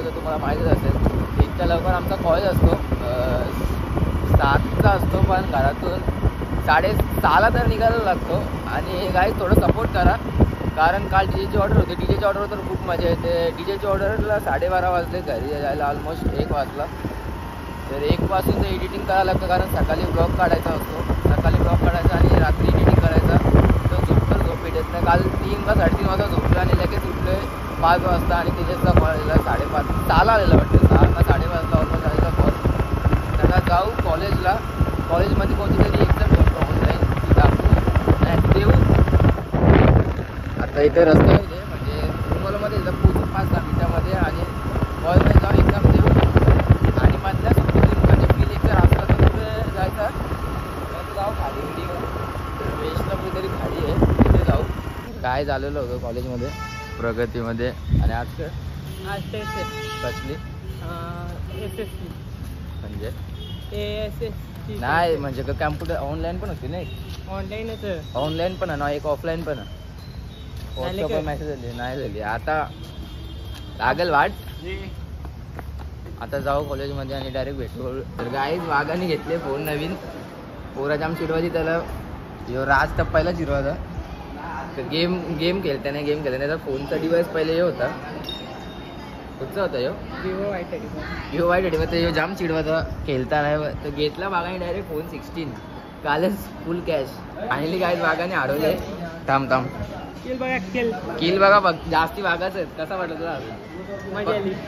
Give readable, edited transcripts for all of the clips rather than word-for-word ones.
तर तुम्हाला माहितीच असेल इतक्या लवकर आमचा कॉलेज असतो 7चा असतो, पण घरातून 6:30ला तर निघायला लागतो. आणि गाईज थोडं सपोर्ट करा, कारण काल डीजेची ऑर्डर होती. डीजेची ऑर्डर तर खूप मजा येते. डीजेची ऑर्डरला 12:30 वाजले, घरी जायला ऑलमोस्ट 1 वाजला. तर 1 पासून ते एडिटिंग करायला लागतं, कारण सकाळी ब्लॉग काढायचा असतो. सकाळी ब्लॉग काढायचा आणि रात्री एडिटिंग करायचा. तर झोप येत नाही. काल 3 का 3:30 वाजता झोपलो आणि लगेच उठले 5 वाजता. आणि त्याच्यातला कॉल आलेला 5:30, 6ला आलेला वाटतं, 6 का 5:30 ऑलमोस्ट आलेला कॉल. त्याला जाऊ कॉलेजला. कॉलेजमध्ये कोणती तरी एक्झाम ठेवतो ऑनलाईन, तिथं आपण नाही देऊ. आता इथे रस्ता आहे म्हणजे रुमलमध्ये इथं पोचून 5-10 मिनिटामध्ये आणि कॉलेजमध्ये जाऊन एक्झाम देऊ. आणि मधल्या सुट्टीतून म्हणजे फ्री लेक्चर असला तर पुढे जायचा. तर जाऊ खाली वेस्टला कुठेतरी खाली आहे, तिथे जाऊ. काय झालेलं होतं कॉलेजमध्ये प्रगतीमध्ये. आणि आज कसली म्हणजे नाही म्हणजे कॅम्प्युटर ऑनलाईन पण होती नाही, ऑनलाईन पण आहे ना, एक ऑफलाईन पण आहे. व्हॉट्सअपवर मेसेज आली नाही झाली. आता लागेल वाट. आता जाऊ कॉलेजमध्ये आणि डायरेक्ट भेटू. तर गाईज वाघाने घेतले फोन नवीन. पोराच्या आम चिडवायची त्याला, यो राज टप्पायला चिडवायचा. तर गेम खेळताना तर फोनचा डिवाइस पहिले हे होता, कुठचा होता यो विवो Y35. यो जाम चिडवायचा खेळताना. तर घेतला वाघाने डायरेक्ट फोन 16. कालच फुल कॅश आणली. गाईज वाघाने हरवले. थांब किल बघा बघ, जास्ती वागाच आहेत. कसा वाटत तुला?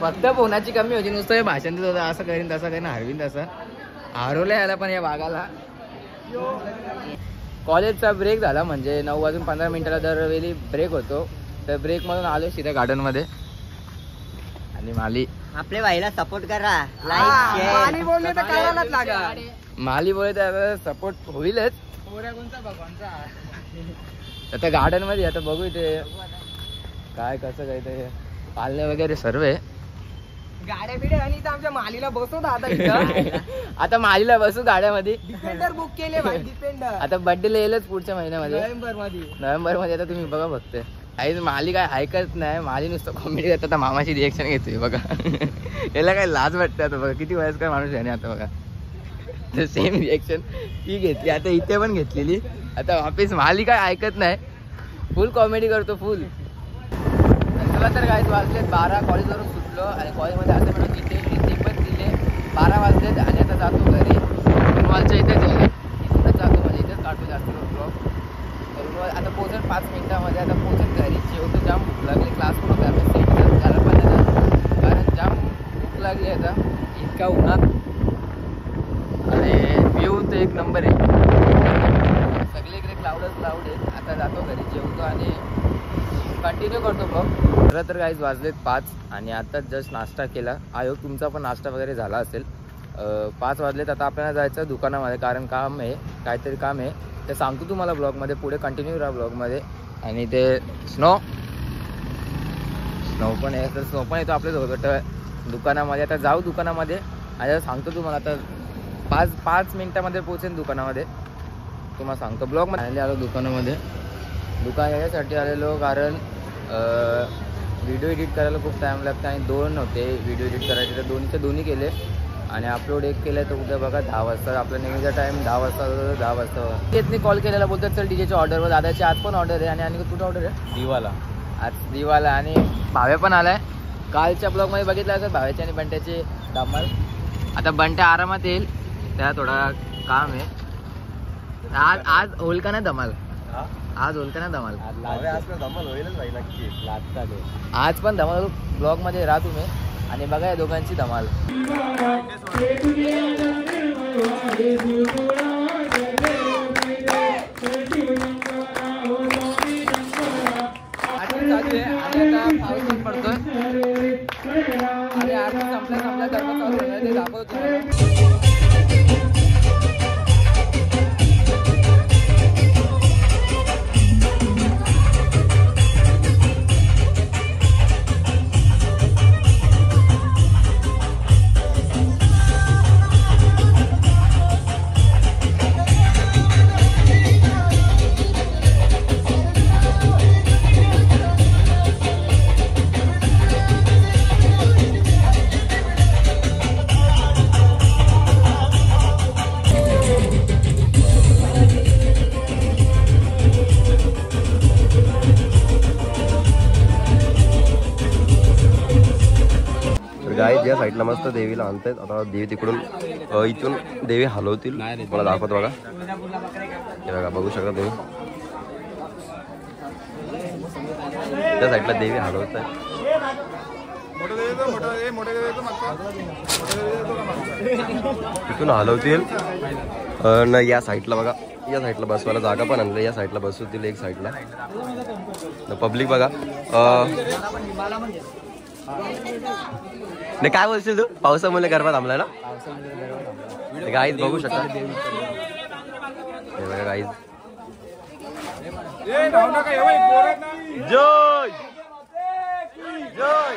फक्त फोनाची कमी होती, नुसतं हे भाषण देत होतं, असं करीन तसं करीन, हरवीन तसं. हरवलं याला पण या वाघाला. कॉलेजचा ब्रेक झाला म्हणजे 9:15 दरवेळी ब्रेक होतो. तर ब्रेकमधून आलो सीधा गार्डनमध्ये. आणि आपल्या भाईला सपोर्ट करा, लाईक माली बोलले तर करायलाच लागा. माली बोलले तर सपोर्ट होईलच. आता गार्डन मध्ये आता बघू इथे काय कसं काय ते पालणे वगैरे सर्व आहे. गाड्या बिड्या आणि आमच्या मालीला बसवत आता. आता मालीला बसू गाड्यामध्ये. डिफेंडर बुक केले भाई, डिफेंडर. आता बर्थडेला येईलच पुढच्या महिन्यामध्ये, नोव्हेंबर मध्ये. आता तुम्ही बघा बघते. आई माली काय ऐकत नाही. माली नुसतं कॉमेडी करतात. आता मामाची रिएक्शन घेतोय बघा. याला काय लाज वाटते. आता बघा किती वयस्कर माणूस आहे. आता बघा तर सेम रिएक्शन ती घेतली, आता इथे पण घेतलेली. आता वापिस माली काय ऐकत नाही, फुल कॉमेडी करतो फुल. चला तर काय वाजलेत 12. कॉलेजवरून सुटलो आणि कॉलेजमध्ये असं म्हणून तिथे मीटिंग पण दिले. 12 वाजलेत आणि आता जातो घरी. रुमालच्या इथेच आहे, इथूनच जातो म्हणजे इथेच काढतो जास्त ब्लॉग. आता पोहोचेल 5 मिनिटामध्ये. आता पोहोचेल घरी. जेवतो, जाम भूक लागली. क्लास पण होता आम्ही सेट झाला पण कारण जाम भूक लागली. आता इतका उन्हात आणि व्ह्यू तर एक नंबर आहे. सगळीकडे क्लाउड आहे. आता जातो घरी, जेवतो आणि कंटिन्यू करतो ब्लॉग. खरं तर काहीच वाजलेत 5 आणि आताच जस्ट नाश्ता केला. आयोग तुमचा पण नाश्ता वगैरे झाला असेल. 5 वाजलेत. आता आपल्याला जायचं दुकानामध्ये, कारण काम आहे, काहीतरी काम आहे. ते सांगतो तुम्हाला ब्लॉगमध्ये. पुढे कंटिन्यू राहा ब्लॉगमध्ये. आणि ते स्नो पण आहे, तर स्नो पण येतो आपल्या दुकानामध्ये. आता जाऊ दुकानामध्ये आणि सांगतो तुम्हाला. आता 5 मिनिटामध्ये पोहोचेन दुकानामध्ये. तुम्हाला सांगतो ब्लॉगमध्ये. आलो दुकानामध्ये. दुकान याच्यासाठी आलेलो कारण व्हिडिओ एडिट करायला खूप टाईम लागतं आणि 2 होते व्हिडिओ एडिट करायचे. तर दोन्ही केले आणि अपलोड एक केलं. तर उद्या बघा 10 वाजता आपला नेहमीचा टाईम 10 वाजता. 10 वाजता तेच कॉल केलेला, बोलतात चल डीजेच्या ऑर्डरवर. दादाची आज पण ऑर्डर आहे. आणि कुठं ऑर्डर आहे? दिवाला. आणि भावे पण आलाय. कालच्या ब्लॉगमध्ये बघितलं असेल भावेची आणि बंट्याची धमाल. आता बंट्या आरामात येईल, त्याला थोडा काम आहे. आज होईल का नाही धमाल? आज होईल का नाही धमाल? धमाल होईलच भाई, नक्की. आज पण धमाल. ब्लॉग मध्ये राहा तुम्ही आणि बघा या दोघांची धमाल. पडतोय आणि आज संपल्या ते दाखवतो. गाईज या साईडला मस्त देवीला आणतायत. आता देवी तिकडून इथून देवी हलवतील. मला दाखवतो बघा. हे बघा बघू शकता तुम्ही त्या साईडला देवी हलवत आहे. तिथून हलवतील न या साईडला बघा. या साईडला बसवायला जागा पण आणलं. या साईडला बसवतील एक साईडला. पब्लिक बघा. नाही काय बोलशील तू? पावसामुळे गरबा थांबलाय ना गाईज बघू शकता. हे बघा गाईज. जय जय जय.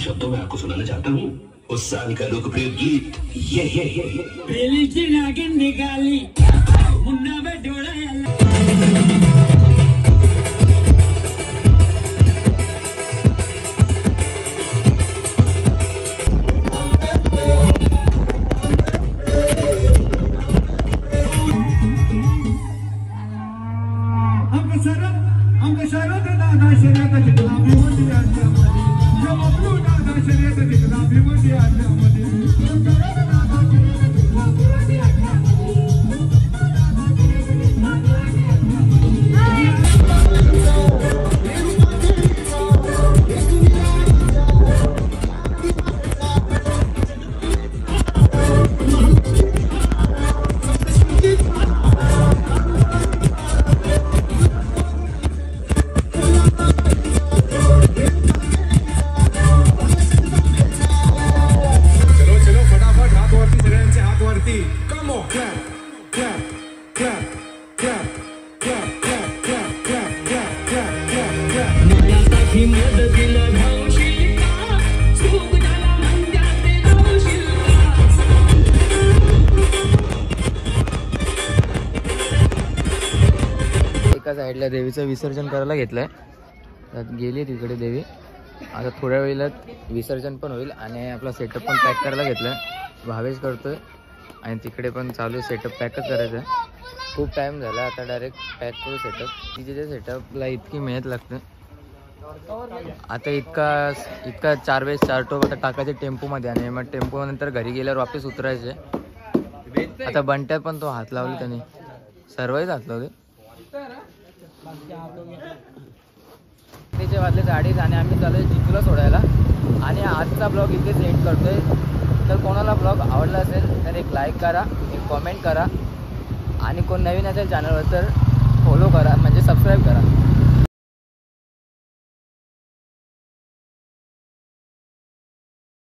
शब्दों में आपको सुनाना चाहता हूँ उस साल का लोकप्रिय गीत ये नागिन निकाली मुन्ना में डोला माझ्यासाठी मदतीला धावशील का? चूक झाला म्हणत्याते धावशील का? एका साईडला देवीचं विसर्जन करायला घेतलंय, त्यात गेली तिकडे देवी. आता थोड्या वेळेला विसर्जन पण होईल आणि आपला सेटअप पण पॅक करायला घेतलाय. भावेश करतोय आणि तिकडे पण चालू आहे सेटअप पॅकच करायचं आहे. खूप टाइम झाला, आता डायरेक्ट पॅक करू सेटअप. तिथे त्या सेटअपला इतकी मेहनत लागते. आता इतका 4 वेळेस 4 टोप आता टाकायचे टेम्पोमध्ये आणि मग टेम्पो नंतर घरी गेल्यावर वापस उतरायचे. आता बंट्यात पण तो हात लावले त्याने, सर्वच हात लावले. त्याचे वाजले 2:30 आणि आम्ही चालू जितूला सोडायला. आणि आजचा ब्लॉग इथेच एंड करतोय. तर कोणाला ब्लॉग आवडला असेल तर एक लाईक करा, एक कॉमेंट करा आणि कोण नवीन असेल चॅनलवर तर फॉलो करा, म्हणजे सबस्क्राईब करा.